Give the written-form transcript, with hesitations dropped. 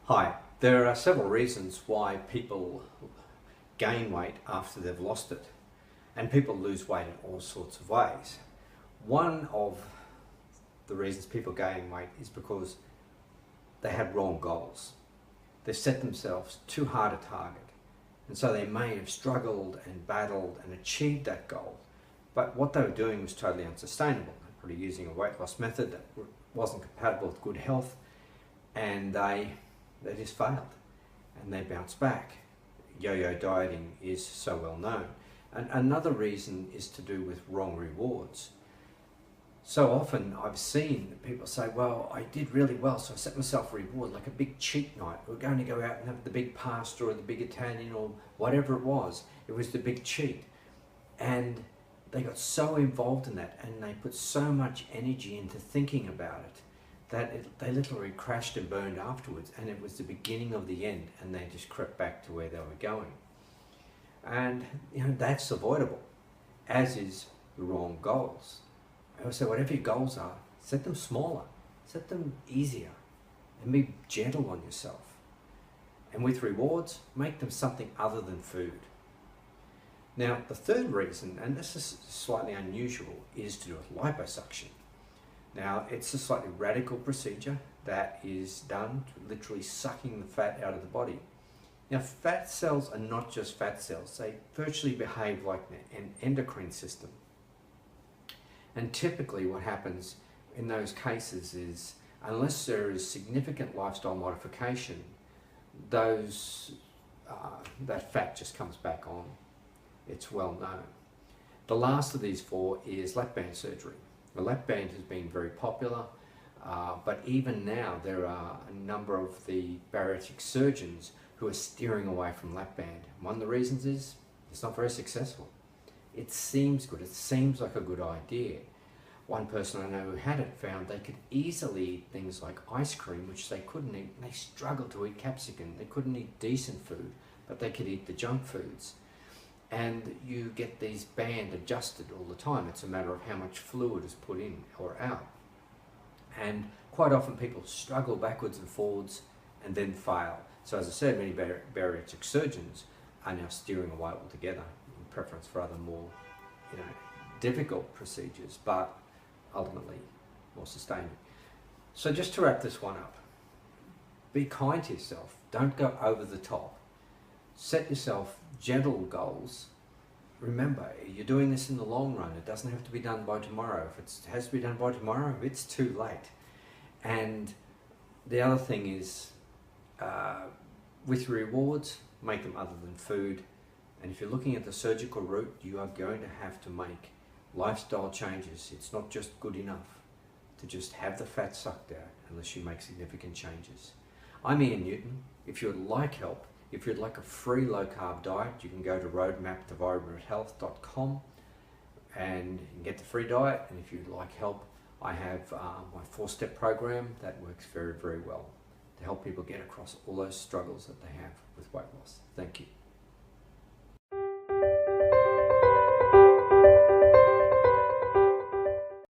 Hi, there are several reasons why people gain weight after they've lost it, and people lose weight in all sorts of ways. One of the reasons people gain weight is because they had wrong goals. They set themselves too hard a target, and so they may have struggled and battled and achieved that goal, but what they were doing was totally unsustainable. They were probably using a weight loss method that wasn't compatible with good health, and they just failed, and they bounced back. Yo-yo dieting is so well known. And another reason is to do with wrong rewards. So often I've seen people say, well, I did really well, so I set myself a reward, like a big cheat night. We're going to go out and have the big pasta or the big Italian or whatever it was. It was the big cheat. And they got so involved in that, and they put so much energy into thinking about it, that they literally crashed and burned afterwards, and it was the beginning of the end, and they just crept back to where they were going. And that's avoidable, as is the wrong goals. I always say, whatever your goals are, set them smaller, set them easier, and be gentle on yourself. And with rewards, make them something other than food. Now, the third reason, and this is slightly unusual, is to do with liposuction. Now, it's a slightly radical procedure that is done to literally sucking the fat out of the body. Now, fat cells are not just fat cells. They virtually behave like an endocrine system. And typically what happens in those cases is, unless there is significant lifestyle modification, that fat just comes back on. It's well known. The last of these four is lap band surgery. The lap band has been very popular, but even now there are a number of the bariatric surgeons who are steering away from lap band. One of the reasons is it's not very successful. It seems good, it seems like a good idea. One person I know who had it found they could easily eat things like ice cream, which they couldn't eat. They struggled to eat capsicum. They couldn't eat decent food, but they could eat the junk foods. And you get these band adjusted all the time. It's a matter of how much fluid is put in or out. And quite often people struggle backwards and forwards and then fail. So as I said, many bariatric surgeons are now steering away altogether in preference for other more difficult procedures, but ultimately more sustaining. So just to wrap this one up, be kind to yourself. Don't go over the top. Set yourself gentle goals. Remember, you're doing this in the long run. It doesn't have to be done by tomorrow. If it has to be done by tomorrow, it's too late. And the other thing is, with rewards, make them other than food. And if you're looking at the surgical route, you are going to have to make lifestyle changes. It's not just good enough to just have the fat sucked out unless you make significant changes. I'm Ian Newton. If you would like help, if you'd like a free low-carb diet, you can go to roadmaptovibrant.health.com and you can get the free diet. And if you'd like help, I have my 4-step program that works very, very well to help people get across all those struggles that they have with weight loss. Thank you.